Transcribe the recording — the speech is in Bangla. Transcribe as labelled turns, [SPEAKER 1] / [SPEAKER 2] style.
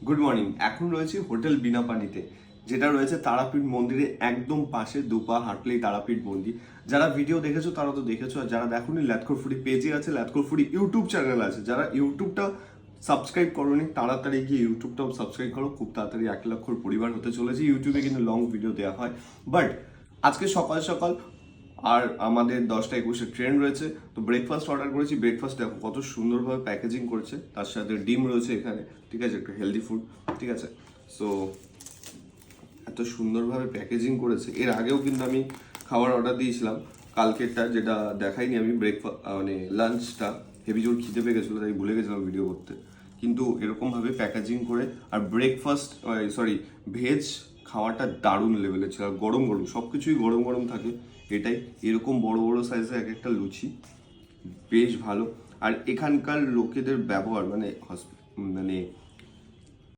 [SPEAKER 1] Good morning. এখন রয়েছে হোটেল বিনা পানিতে, যেটা রয়েছে তারাপীঠ মন্দিরের একদম পাশে, দুপা হাঁটলেই তারাপীঠ মন্দির। যারা ভিডিও দেখেছো তারা তো দেখেছো, আর যারা দেখোনি ল্যাথকোর ফুডি পেজে আছে, ল্যাথকোর ফুডি ইউটিউব চ্যানেল আছে। যারা ইউটিউবটা সাবস্ক্রাইব করোনি তাড়াতাড়ি গিয়ে ইউটিউবটাও সাবস্ক্রাইব করো। খুব তাড়াতাড়ি 1,00,000 পরিবার হতে চলেছে। ইউটিউবে কিন্তু লং ভিডিও দেওয়া হয়, বাট আজকে সকাল সকাল আর আমাদের 10টা 21-এ ট্রেন রয়েছে, তো ব্রেকফাস্ট অর্ডার করেছি। ব্রেকফাস্ট দেখো কত সুন্দরভাবে প্যাকেজিং করেছে, তার সাথে ডিম রয়েছে এখানে, ঠিক আছে, একটু হেলদি ফুড, ঠিক আছে। সো এত সুন্দরভাবে প্যাকেজিং করেছে। এর আগেও কিন্তু আমি খাবার অর্ডার দিয়েছিলাম, কালকেরটা যেটা দেখাইনি আমি, ব্রেকফাস্ট মানে লাঞ্চটা হেভি জোর খিদে পেয়ে গেছিলো, তাই ভুলে গেছিলাম ভিডিও করতে। কিন্তু এরকমভাবে প্যাকেজিং করে, আর ব্রেকফাস্ট ভেজ খাওয়াটা দারুণ লেভেলের ছিল, আর গরম গরম সব কিছুই গরম গরম থাকে। এটাই এরকম বড় বড় সাইজের এক একটা লুচি, বেশ ভালো। আর এখানকার লোকেদের ব্যবহার মানে